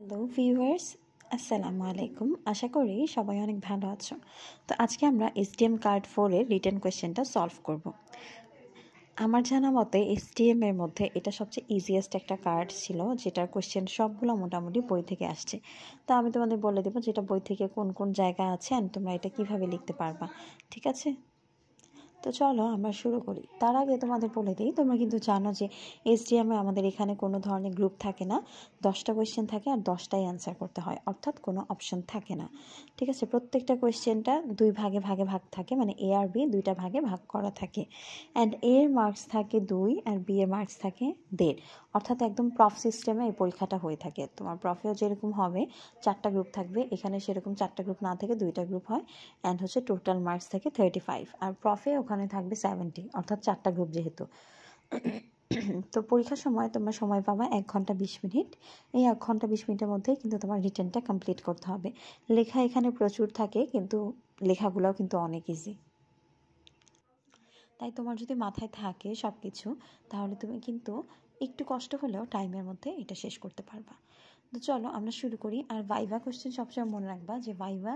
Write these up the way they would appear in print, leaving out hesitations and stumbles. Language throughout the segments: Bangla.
হ্যালো ভিউয়ার্স, আসসালামু আলাইকুম। আশা করি সবাই অনেক ভালো আছো। তো আজকে আমরা এসটিএম কার্ড 4 এর রিটেন কোয়েশ্চেনটা সলভ করব। আমার জানা মতে এসটিএম এর মধ্যে এটা সবচেয়ে ইজিয়েস্ট একটা কার্ড ছিল, যেটার কোয়েশ্চেন সবগুলো মোটামুটি বই থেকে আসছে। তো আমি তোমাদের বলে দেবো যেটা বই থেকে কোন কোন জায়গা আছে আর তোমরা এটা কিভাবে লিখতে পারবা, ঠিক আছে? তো চলো আমরা শুরু করি। তার আগে তোমাদের বলে দিই, তোমরা কিন্তু জানো যে এসডিএমে আমাদের এখানে কোনো ধরনের গ্রুপ থাকে না, 10টা কোয়েশ্চেন থাকে আর 10টাই অ্যান্সার করতে হয়, অর্থাৎ কোনো অপশন থাকে না, ঠিক আছে? প্রত্যেকটা কোয়েশ্চেনটা দুই ভাগে ভাগে ভাগ থাকে, মানে এ আর বি দুইটা ভাগে ভাগ করা থাকে। অ্যান্ড এ এর মার্কস থাকে 2 আর বি এর মার্কস থাকে 1.5, অর্থাৎ একদম প্রফ সিস্টেমে এই পরীক্ষাটা হয়ে থাকে। তোমার প্রফেও যেরকম হবে 4টা গ্রুপ থাকবে, এখানে সেরকম 4টা গ্রুপ না থেকে 2টা গ্রুপ হয়। অ্যান্ড হচ্ছে টোটাল মার্কস থেকে 35, আর প্রফে ওখানে থাকবে 70, অর্থাৎ 4টা গ্রুপ যেহেতু। তো পরীক্ষার সময় তোমরা সময় পাবা 1 ঘন্টা 20 মিনিট। এই 1 ঘন্টা 20 মিনিটের মধ্যেই কিন্তু তোমার রিটেনটা কমপ্লিট করতে হবে। লেখা এখানে প্রচুর থাকে, কিন্তু লেখাগুলোও কিন্তু অনেক ইজি। তাই তোমার যদি মাথায় থাকে সব কিছু, তাহলে তুমি কিন্তু একটু কষ্ট হলেও টাইমের মধ্যে এটা শেষ করতে পারবা। তো চলো আমরা শুরু করি। আর ভাইভা কোশ্চেন সবসময় মনে রাখবা যে ভাইভা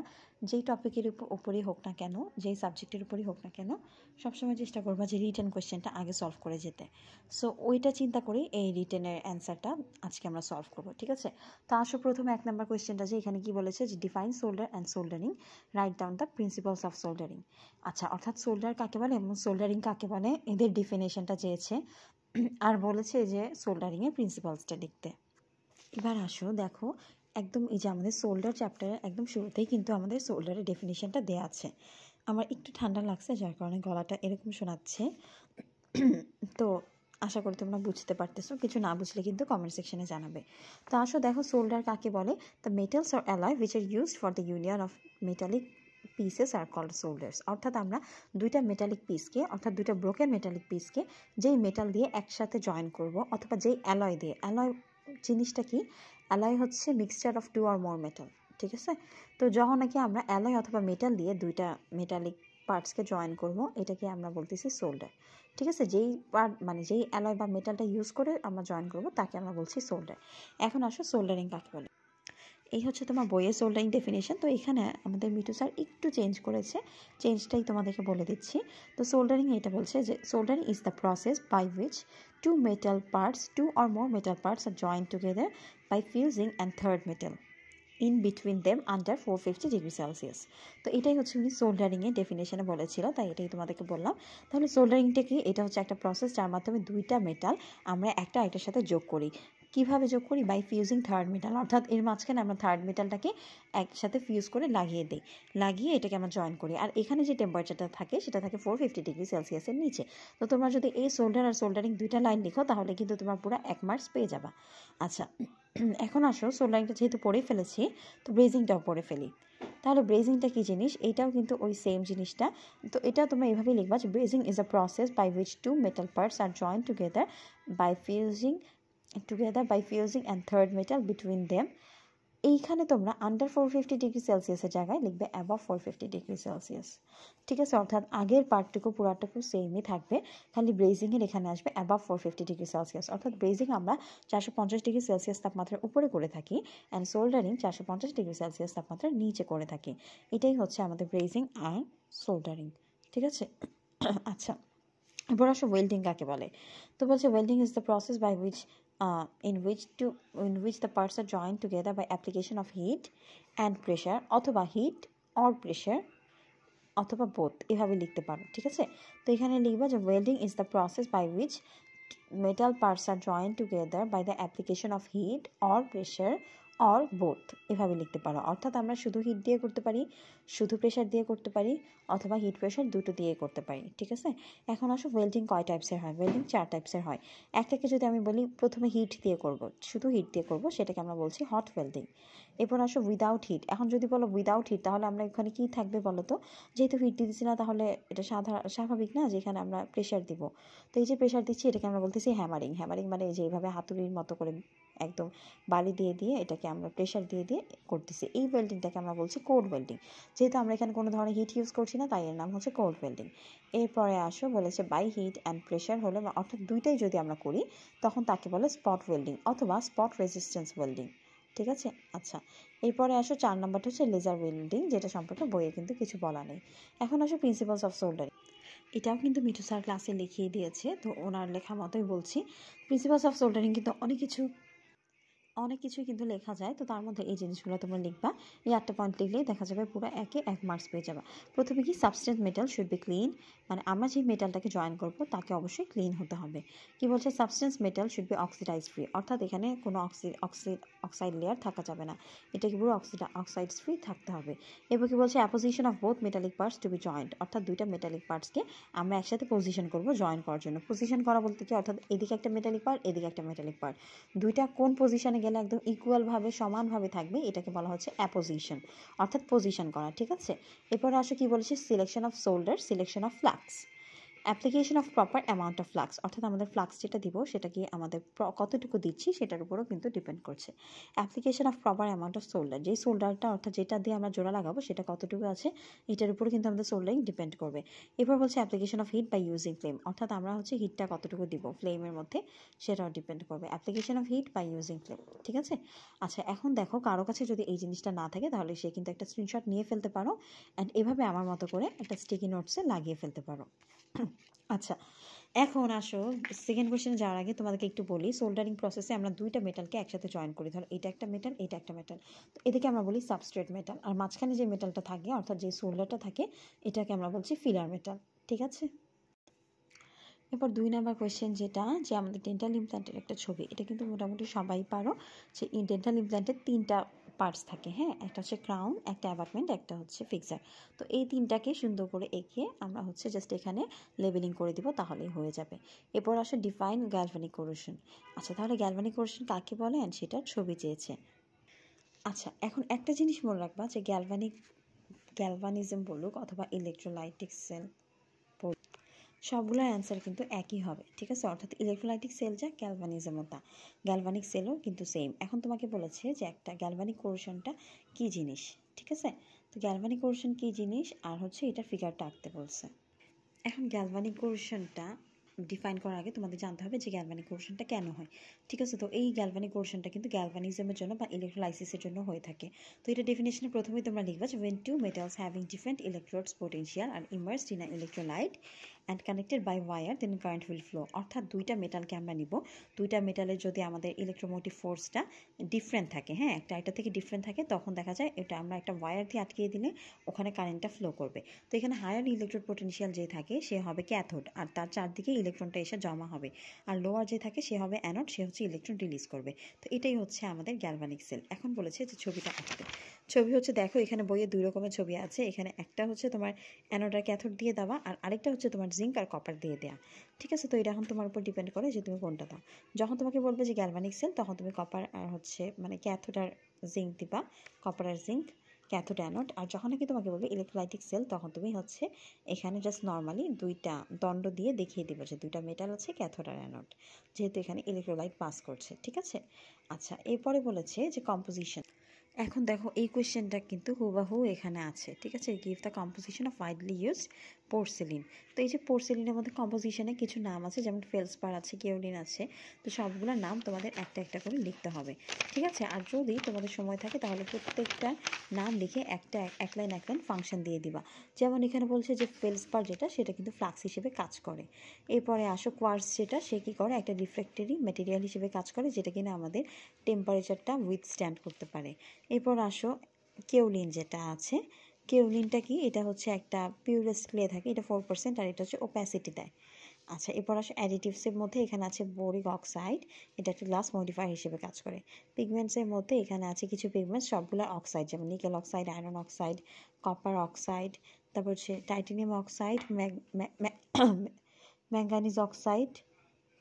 যেই টপিকের উপরই হোক না কেন, যেই সাবজেক্টের উপরই হোক না কেন, সবসময় চেষ্টা করবা যে রিটেন কোশ্চেনটা আগে সলভ করে যেতে। সো ওইটা চিন্তা করেই এই রিটেনের অ্যান্সারটা আজকে আমরা সলভ করবো, ঠিক আছে? তো আসো প্রথমে 1 নম্বর কোয়েশ্চেনটা, যে এখানে কি বলেছে যে define solder and soldering, write down the principles of soldering. আচ্ছা, অর্থাৎ সোল্ডার কাকে বলে এবং সোল্ডারিং কাকে বলে এদের ডিফিনেশনটা চেয়েছে, আর বলেছে যে সোল্ডারিংয়ের প্রিন্সিপালসটা লিখতে। এবার আসো দেখো, একদম এই যে আমাদের সোল্ডার চ্যাপ্টারের একদম শুরুতেই কিন্তু আমাদের সোল্ডারের ডেফিনেশনটা দেওয়া আছে। আমার একটু ঠান্ডা লাগছে, যার কারণে গলাটা এরকম শোনাচ্ছে। তো আশা করি তোমরা বুঝতে পারতেছো, কিছু না বুঝলে কিন্তু কমেন্ট সেকশনে জানাবে। তো আসো দেখো, সোল্ডার কাকে বলে? The metals or alloy which are used for the union of metallic pieces are called solders. অর্থাৎ আমরা দুইটা মেটালিক পিসকে, অর্থাৎ দুইটা ব্রোকেন মেটালিক পিসকে যেই মেটাল দিয়ে একসাথে জয়েন করব, অথবা যেই অ্যালয় দিয়ে, অ্যালয় জিনিসটা কি? অ্যালয় হচ্ছে mixture of 2 or more metal, ঠিক আছে? তো যখন নাকি আমরা অ্যালয় অথবা মেটাল দিয়ে দুইটা মেটালিক পার্টসকে জয়েন করব, এটাকে আমরা বলতেছি সোল্ডার, ঠিক আছে? যেই পার্ট মানে যেই অ্যালয় বা মেটালটা ইউজ করে আমরা জয়েন করব তাকে আমরা বলছি সোল্ডার। এখন আসো সোল্ডারিং কাকে বলে। এই হচ্ছে তোমার বইয়ের সোল্ডারিং ডেফিনেশন। তো এখানে আমাদের মিঠু স্যার একটু চেঞ্জ করেছে, চেঞ্জটাই তোমাদেরকে বলে দিচ্ছি। তো সোল্ডারিং এটা বলছে যে soldering is the process by which two or more metal parts are joined together by fusing and third metal in between them under 450 degree Celsius. তো এটাই হচ্ছে উনি সোল্ডারিংয়ের ডেফিনেশনে বলেছিল, তাই এটাই তোমাদেরকে বললাম। তাহলে সোল্ডারিংটা কি? এটা হচ্ছে একটা প্রসেস যার মাধ্যমে দুইটা মেটাল আমরা একটা আরেকটার সাথে যোগ করি। কিভাবে যোগ করি? বাই ফিউজিং থার্ড মেটাল, অর্থাৎ এর মাঝখানে আমরা থার্ড মেটালটাকে একসাথে ফিউজ করে লাগিয়ে দিই, লাগিয়ে এটাকে আমরা জয়েন করি। আর এখানে যে টেম্পারেচারটা থাকে সেটা থাকে 450 ডিগ্রি সেলসিয়াসের নিচে। তো তোমরা যদি এই সোল্ডার আর সোল্ডারিং দুইটা লাইন লিখো, তাহলে কিন্তু তোমরা পুরো 1 মার্কস পেয়ে যাবা। আচ্ছা, এখন আসো সোল্ডারিংটা যেহেতু পড়েই ফেলেছি, তো ব্রেজিংটাও পড়ে ফেলি। তাহলে ব্রেজিংটা কী জিনিস? এইটাও কিন্তু ওই সেম জিনিসটা। তো এটা তোমরা এভাবেই লিখবা যে brazing is a process by which 2 metal parts are join together by fusing and third metal between them. এইখানে তোমরা আন্ডার 450 ডিগ্রি সেলসিয়াসের জায়গায় লিখবে অ্যাবভ 450 ডিগ্রি সেলসিয়াস, ঠিক আছে? অর্থাৎ আগের পার্টটুকু পুরাটুকু সেমই থাকবে, খালি ব্রেজিংয়ের এখানে আসবে অ্যাবভ 450 ডিগ্রি সেলসিয়াস। অর্থাৎ ব্রেজিং আমরা 450 ডিগ্রি সেলসিয়াস তাপমাত্রার উপরে করে থাকি, অ্যান্ড সোল্ডারিং 450 ডিগ্রি সেলসিয়াস তাপমাত্রার নিচে করে থাকি। এটাই হচ্ছে আমাদের ব্রেজিং আর সোল্ডারিং, ঠিক আছে? আচ্ছা, এবার আসো ওয়েল্ডিং কাকে বলে। তো বলছে welding is the process by which in which the parts are joined together by application of heat and pressure, অথবা হিট অর প্রেশার, অথবা বোথ, এভাবে লিখতে পারো, ঠিক আছে? তো এখানে লিখবা যে welding is the process by which metal parts are join together by the application of heat or pressure or both, এভাবে লিখতে পারো। অর্থাৎ আমরা শুধু হিট দিয়ে করতে পারি, শুধু প্রেশার দিয়ে করতে পারি, অথবা হিট প্রেশার দুটো দিয়ে করতে পারি, ঠিক আছে? এখন আসো ওয়েল্ডিং কয় টাইপসের হয়? ওয়েল্ডিং 4 টাইপসের হয়। একটাকে যদি আমি বলি প্রথমে হিট দিয়ে করব, শুধু হিট দিয়ে করব, সেটাকে আমরা বলছি হট ওয়েল্ডিং। এরপর আসো উইদাউট হিট। এখন যদি বলো উইদাউট হিট, তাহলে আমরা এখানে কী থাকবে বলো তো? যেহেতু হিট দিচ্ছি না, তাহলে এটা স্বাভাবিক না যে এখানে আমরা প্রেশার দিব। তো এই যে প্রেশার দিচ্ছি, এটাকে আমরা বলতেছি হ্যামারিং। হ্যামারিং মানে এই যে এইভাবে হাতুড়ির মতো করে একদম বালি দিয়ে দিয়ে এটাকে আমরা প্রেশার দিয়ে দিয়ে করতেছি। এই ওয়েল্ডিংটাকে আমরা বলছি কোল্ড ওয়েল্ডিং। যেহেতু আমরা এখানে কোনো ধরনের হিট ইউজ করছি না, তাই এর নাম হচ্ছে কোল্ড ওয়েল্ডিং। এরপরে আসো বলেছে বাই হিট অ্যান্ড প্রেশার হলে, অর্থাৎ দুইটাই যদি আমরা করি, তখন তাকে বলে স্পট ওয়েল্ডিং অথবা স্পট রেজিস্ট্যান্স ওয়েল্ডিং, ঠিক আছে। আচ্ছা, এরপরে আসো 4 নাম্বারটা হচ্ছে লেজার ওয়েল্ডিং, যেটা সম্পর্কে বইয়ে কিন্তু কিছু বলা নেই। এখন আসো প্রিন্সিপালস অফ সোল্ডারিং। এটাও কিন্তু মিঠু স্যার ক্লাসে লিখিয়ে দিয়েছে, তো ওনার লেখা মতোই বলছি। প্রিন্সিপালস অফ সোল্ডারিং কিন্তু অনেক কিছুই কিন্তু লেখা যায়, তো তার মধ্যে এই জিনিসগুলো তোমরা লিখবা। এই 8টা পয়েন্ট লিখলেই দেখা যাবে পুরো 1 মার্কস পেয়ে যাবে। প্রথমে কি substance metal should be clean, মানে আমরা যে মেটালটাকে জয়েন করব তাকে অবশ্যই ক্লিন হতে হবে। কি বলছে, substance metal should be oxidise free, অর্থাৎ এখানে কোনো অক্সাইড লেয়ার থাকা যাবে না, এটা কি পুরো অক্সাইড ফ্রি থাকতে হবে। এবার কি বলছে, apposition of both metallic parts to be joint, অর্থাৎ দুইটা মেটালিক পার্টসকে আমরা একসাথে পজিশন করব জয়েন করার জন্য। পজিশন করা বলতে কি, অর্থাৎ এদিকে একটা মেটালিক পার্ট, এদিকে একটা মেটালিক পার্ট, দুইটা কোন পজিশনে গেলে একদম ইকুয়ালভাবে সমানভাবে থাকবে, এটাকে বলা হচ্ছে অ্যাপোজিশন, অর্থাৎ পজিশন করা। ঠিক আছে। এরপরে আসো কি বলেছে, selection of solder, selection of flux, application of proper amount of flux, অর্থাৎ আমাদের ফ্লাক্স যেটা দিব সেটা কি আমাদের কতটুকু দিচ্ছি সেটার উপরও কিন্তু ডিপেন্ড করছে। Application of proper amount of solder, যেই সোল্ডারটা অর্থাৎ যেটা দিয়ে আমরা জোড়া লাগাবো সেটা কতটুকু আছে এটার উপরও কিন্তু আমাদের সোল্ডারিং ডিপেন্ড করবে। এরপর বলছে application of heat by using flame, অর্থাৎ আমরা হচ্ছে হিটটা কতটুকু দিব ফ্লেমের মধ্যে সেটাও ডিপেন্ড করবে। Application of heat by using flame. ঠিক আছে। আচ্ছা, এখন দেখো কারো কাছে যদি এই জিনিসটা না থাকে তাহলে সে কিন্তু একটা স্ক্রিনশট নিয়ে ফেলতে পারো, অ্যান্ড এভাবে আমার মতো করে একটা স্টিকি নোটসে লাগিয়ে ফেলতে পারো। আচ্ছা, এখন আসো সেকেন্ড কোয়েশ্চেনে যাওয়ার আগে তোমাদেরকে একটু বলি, সোল্ডারিং প্রসেসে আমরা দুইটা মেটালকে একসাথে জয়েন করি। ধরো এটা একটা মেটাল, এটা একটা মেটাল, তো এটাকে আমরা বলি সাবস্ট্রেট মেটাল, আর মাঝখানে যে মেটালটা থাকে অর্থাৎ যে সোল্ডারটা থাকে এটাকে আমরা বলছি ফিলার মেটাল। ঠিক আছে। এরপর 2 নাম্বার কোয়েশ্চেন, যেটা যে আমাদের ডেন্টাল ইমপ্ল্যান্টের একটা ছবি, এটা কিন্তু মোটামুটি সবাই পারো, যে ডেন্টাল ইমপ্ল্যান্টের 3টা পার্টস থাকে। হ্যাঁ, একটা হচ্ছে ক্রাউন, একটা অ্যাবাটমেন্ট, একটা হচ্ছে ফিক্সার। তো এই 3টাকে সুন্দর করে এঁকে আমরা হচ্ছে জাস্ট এখানে লেবেলিং করে দিব, তাহলেই হয়ে যাবে। এরপর আসে ডিফাইন গ্যালভানিক কোরেশন। আচ্ছা, তাহলে গ্যালভানিক কোরেশন কাকে বলেন সেটার ছবি চেয়েছে। আচ্ছা, এখন একটা জিনিস মনে রাখবা, যে গ্যালভানিজম বলুক অথবা ইলেকট্রোলাইটিক সেল, সবগুলোর অ্যান্সার কিন্তু একই হবে। ঠিক আছে। অর্থাৎ ইলেকট্রোলাইটিক সেল যা, গ্যালভানিজমও তা, গ্যালভানিক সেলও কিন্তু সেম। এখন তোমাকে বলেছে যে একটা গ্যালভানিক কোরেশনটা কী জিনিস। ঠিক আছে। তো গ্যালভানিক কোরেশন কী জিনিস আর হচ্ছে এটার ফিগারটা আঁকতে বলছে। এখন গ্যালভানিক কোরেশনটা ডিফাইন করার আগে তোমাদের জানতে হবে যে গ্যালভানিক কোরেশনটা কেন হয়। ঠিক আছে। তো এই গ্যালভানিক কোরেশনটা কিন্তু গ্যালভানিজমের জন্য বা ইলেকট্রোলাইসিসের জন্য হয়ে থাকে। তো এটা ডেফিনেশনে প্রথমেই তোমরা লিখবা যে when two metals having different electrodes potential are immersed in an electrolyte and connected by wire then current will flow, অর্থাৎ দুইটা মেটালকে আমরা নিব, দুইটা মেটালের যদি আমাদের ইলেকট্রোমোটিভ ফোর্সটা ডিফারেন্ট থাকে, হ্যাঁ একটা থেকে ডিফারেন্ট থাকে, তখন দেখা যায় এটা আমরা একটা ওয়্যার দিয়ে আটকিয়ে দিলে ওখানে কারেন্টটা ফ্লো করবে। তো এখানে হায়ার ইলেকট্রোড পোটেনশিয়াল যে থাকে সে হবে ক্যাথোড, আর তার চারদিকে ইলেকট্রনটা এসে জমা হবে, আর লোয়ার যে থাকে সে হবে অ্যানোড, সে হচ্ছে ইলেকট্রন রিলিজ করবে। তো এটাই হচ্ছে আমাদের গ্যালভানিক সেল। এখন বলেছে যে ছবিটা আঁকতে। ছবি হচ্ছে দেখো এখানে বইয়ে 2 রকমের ছবি আছে, এখানে একটা হচ্ছে তোমার অ্যানোড আর ক্যাথোড দিয়ে দেওয়া, আর আরেকটা হচ্ছে তোমার জিঙ্ক আর কপার দিয়ে দেওয়া। ঠিক আছে। তো এটা এখন তোমার উপর ডিপেন্ড করে যে তুমি কোনটা দাও। যখন তোমাকে বলবে যে গ্যালভানিক সেল, তখন তুমি কপার আর হচ্ছে মানে ক্যাথোড আর জিঙ্ক দিবা, কপার আর জিঙ্ক, ক্যাথোড অ্যানোড। আর যখন নাকি তোমাকে বলবে ইলেকট্রোলাইটিক সেল, তখন তুমি হচ্ছে এখানে জাস্ট নর্মালি দুইটা দণ্ড দিয়ে দেখিয়ে দিবে যে দুইটা মেটাল আছে, ক্যাথোড আর অ্যানোড, যেহেতু এখানে ইলেকট্রোলাইট পাস করছে। ঠিক আছে। আচ্ছা, এরপরে বলেছে যে কম্পোজিশন। এখন দেখো এই কোয়েশ্চেনটা কিন্তু হুবাহু এখানে আছে। ঠিক আছে। Give the composition of widely used porcelain. তো এই যে পোর্সেলিনের মধ্যে কম্পোজিশনে কিছু নাম আছে, যেমন ফেলসপার আছে, কেওলিন আছে, তো সবগুলোর নাম তোমাদের একটা একটা করে লিখতে হবে। ঠিক আছে। আর যদি তোমাদের সময় থাকে তাহলে প্রত্যেকটা নাম লিখে এক লাইন ফাংশন দিয়ে দিবা। যেমন এখানে বলছে যে ফেলসপার যেটা, সেটা কিন্তু ফ্লাক্স হিসেবে কাজ করে। এরপরে আসো কোয়ার্টজ, যেটা সে কী করে, একটা রিফ্র্যাক্টরি ম্যাটেরিয়াল হিসেবে কাজ করে, যেটা কিনা আমাদের টেম্পারেচারটা উইথস্ট্যান্ড করতে পারে। এরপর আসো কেওলিন যেটা আছে, কেওলিনটা কি, এটা হচ্ছে একটা পিউরেস্ট ক্লে থাকে, এটা 4%, আর এটা হচ্ছে ওপ্যাসিটি দেয়। আচ্ছা, এরপর আসো অ্যাডিটিভসের মধ্যে এখানে আছে বোরিক অক্সাইড, এটা একটা গ্লাস মডিফায়ার হিসেবে কাজ করে। পিগমেন্টসের মধ্যে এখানে আছে কিছু পিগমেন্টস, সবগুলো অক্সাইড, যেমন nickel oxide, iron oxide, copper oxide, তারপর হচ্ছে titanium oxide, manganese oxide,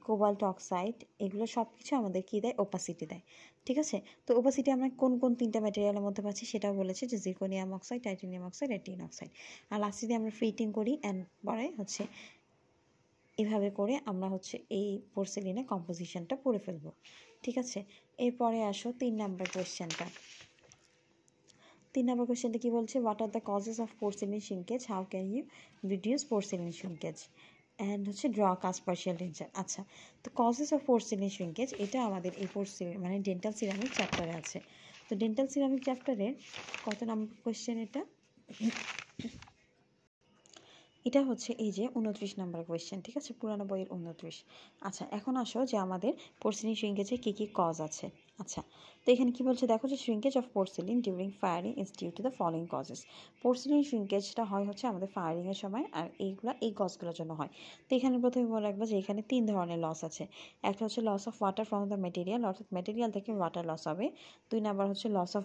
cobalt oxide, এগুলো সব কিছু আমাদের কী দেয়, ওপাসিটি দেয়। ঠিক আছে। তো ওপাসিটি আমরা কোন কোন 3টা ম্যাটেরিয়ালের মধ্যে পাচ্ছি সেটাও বলেছে, যে জিরকোনিয়াম অক্সাইড, টাইটানিয়াম অক্সাইড আর টিন অক্সাইড। আর লাস্টে দিয়ে আমরা ফিটিং করি, অ্যান্ড পরে হচ্ছে এভাবে করে আমরা হচ্ছে এই পোর্সেলিনে কম্পোজিশনটা পড়ে ফেলবো। ঠিক আছে। এরপরে আসো 3 নাম্বার কোয়েশ্চেনটা। 3 নাম্বার কোয়েশ্চেনটা কী বলছে, what are the causes of porcelain shrinkage, how can you reduce porcelain shrinkage, and হচ্ছে ড্র কাস্ট পার্শিয়াল টেনশন। আচ্ছা, তো কজেস অফ পোর্সেলিন শ্রিঙ্কেজ এটা আমাদের এই পোর্সেলিন মানে ডেন্টাল সিরামিক চ্যাপ্টারে আছে। তো ডেন্টাল সিরামিক চ্যাপ্টারের কত নাম্বার কোয়েশ্চেন এটা? এটা হচ্ছে এই যে 29 নাম্বার কোয়েশ্চেন, ঠিক আছে, পুরানো বইয়ের 29। আচ্ছা, এখন আসো যে আমাদের পোর্সিলিন শ্রিঙ্কেজে কী কী কজ আছে। আচ্ছা, তো এখানে কি বলছে দেখো, যে shrinkage of porcelain during firing is due to the following causes. Porcelain শ্রিঙ্কেজটা হয় হচ্ছে আমাদের ফায়ারিংয়ের সময়, আর এই কজগুলোর জন্য হয়। তো এখানে প্রথমে বলে রাখবো যে এখানে 3 ধরনের লস আছে। একটা হচ্ছে loss of water from the material, অর্থাৎ মেটেরিয়াল থেকে ওয়াটার লস হবে। 2 নাম্বার হচ্ছে লস অফ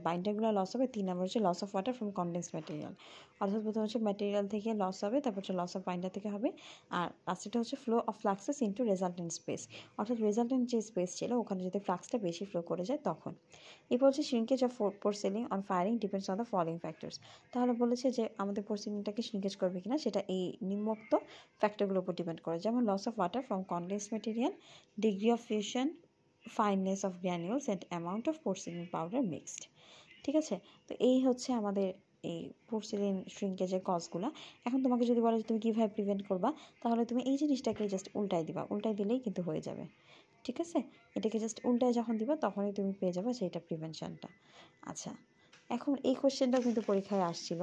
বাইন্ডারগুলো লস হবে। 3 নাম্বার হচ্ছে loss of water from condense material, অর্থাৎ প্রথম হচ্ছে ম্যাটেরিয়াল থেকে লস হবে, তারপর হচ্ছে লস অফ বাইন্ডার থেকে হবে। আর লাস্টটা হচ্ছে flow of fluxes into resultant space, অর্থাৎ রেজাল্টেন্ট যে স্পেস ছিল ওখানে যদি ফ্লাক্সটা বেশি ফ্লো করে যায় তখন। এরপর হচ্ছে shrinkage of porcelain on firing depends on the following factors. তাহলে বলেছে যে আমাদের পোর্সিলিনটাকে শ্রিঙ্কেজ করবে কিনা সেটা এই নিম্নোক্ত ফ্যাক্টরগুলোর উপর ডিপেন্ড করে, যেমন loss of water from condense material, degree of fusion, fineness of granules and amount of porcelain powder mixed. ঠিক আছে, তো এই হচ্ছে আমাদের এই পোর্সিলিন শ্রিঙ্কেজের কজগুলো। এখন তোমাকে যদি বলে যে তুমি কীভাবে প্রিভেন্ট করবা, তাহলে তুমি এই জিনিসটাকে জাস্ট উল্টাই দিবা, উল্টাই দিলেই কিন্তু হয়ে যাবে। ঠিক আছে, এটাকে জাস্ট উল্টায় যখন দিবা তখনই তুমি পেয়ে যাবে যে এটা প্রিভেনশনটা। আচ্ছা, এখন এই কোশ্চেনটাও কিন্তু পরীক্ষায় আসছিল।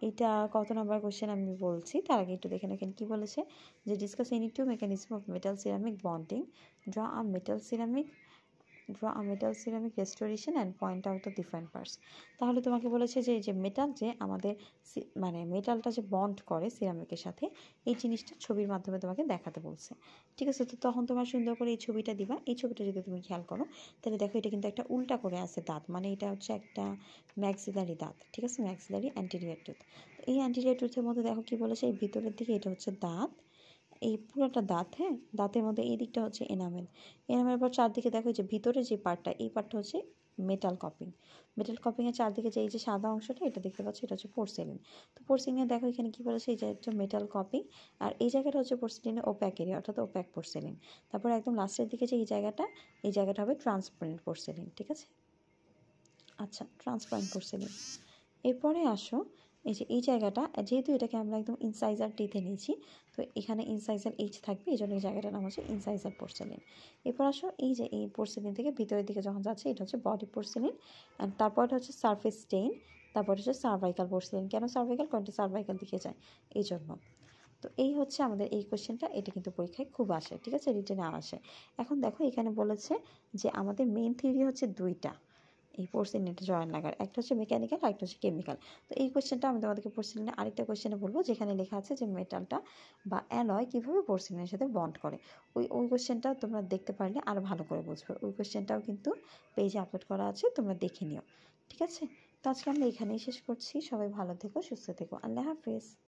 এটা কত নাম্বার কোশ্চেন আমি বলছি, তার আগে একটু দেখে নেন কী বলেছে, যে discuss any two mechanism of metal ceramic bonding, draw a metal ceramic restoration and point out the different parts. তাহলে তোমাকে বলেছে যে এই যে মেটাল, যে আমাদের মানে মেটালটা যে বন্ড করে সিরামিকের সাথে, এই জিনিসটা ছবির মাধ্যমে তোমাকে দেখাতে বলছে। ঠিক আছে, তো তখন তোমার সুন্দর করে এই ছবিটা দিবা। এই ছবিটা যদি তুমি খেয়াল করো তাহলে দেখো এটা কিন্তু একটা উল্টা করে আছে দাঁত, মানে এটা হচ্ছে একটা ম্যাক্সিলারি দাঁত। ঠিক আছে, ম্যাক্সিলারি অ্যান্টেরিয়র টুথ। এই অ্যান্টেরিয়র টুথের মধ্যে দেখো কি বলেছে, এই ভিতরের দিকে এটা হচ্ছে দাঁত, এই পুরোটা দাঁত। হ্যাঁ, দাঁতের মধ্যে এই দিকটা হচ্ছে এনামের পর চারদিকে দেখো যে ভিতরে যে পার্টটা, এই পার্টটা হচ্ছে মেটাল কপিংয়ের চারদিকে যে এই যে সাদা অংশটা এটা দেখতে পাচ্ছি, এটা হচ্ছে পোর্সিলিন। তো পোর্সিলিনে দেখো এখানে কী বলেছে, এই যে একটা মেটাল কপিং, আর এই জায়গাটা হচ্ছে পোর্সিলিনের ওপ্যাক এরিয়া, অর্থাৎ ওপ্যাক পোর্সিলিন। তারপর একদম লাস্টের দিকে যে এই জায়গাটা হবে ট্রান্সপারেন্ট পোর্সিলিন। ঠিক আছে, আচ্ছা, ট্রান্সপারেন্ট পোর্সিলিন। এরপরে আসো এই যে এই জায়গাটা, যেহেতু এটাকে আমরা একদম ইনসাইজার টিতে নিয়েছি, তো এখানে ইনসাইজার এইচ থাকবে, এই জন্য এই জায়গাটার নাম হচ্ছে ইনসাইজার পোর্সিলিন। এরপর আসো এই যে এই পোর্সিলিন থেকে ভিতরের দিকে যখন যাচ্ছে এটা হচ্ছে বডি পোর্সিলিন, অ্যান্ড তারপরটা হচ্ছে সারফেস স্টেইন, তারপর হচ্ছে সার্ভাইকাল পোর্সিলিন। কেন সার্ভাইকাল? কারণ সার্ভাইকাল দিকে যায় এই জন্য। তো এই হচ্ছে আমাদের এই কোশ্চেনটা, এটা কিন্তু পরীক্ষায় খুব আসে। ঠিক আছে, রিটেনে আসে। এখন দেখো এখানে বলেছে যে আমাদের মেইন থিওরি হচ্ছে দুইটা এই পোর্সিলিনটা জয়েন লাগার, একটা হচ্ছে মেকানিক্যাল আর একটা হচ্ছে কেমিক্যাল। তো এই কোশ্চেনটা আমি তোমাদেরকে পোর্সিলিনের আরেকটা কোশ্চেনে বলবো, যেখানে লেখা আছে যে মেটালটা বা অ্যালয় কীভাবে পোর্সিলিনের সাথে বন্ড করে। ওই কোশ্চেনটা তোমরা দেখতে পারলে আরও ভালো করে বুঝবে। ওই কোশ্চেনটাও কিন্তু পেজে আপলোড করা আছে, তোমরা দেখে নিও। ঠিক আছে, তো আজকে আমরা এখানেই শেষ করছি। সবাই ভালো থেকো, সুস্থ থেকো, আল্লাহ হাফেজ।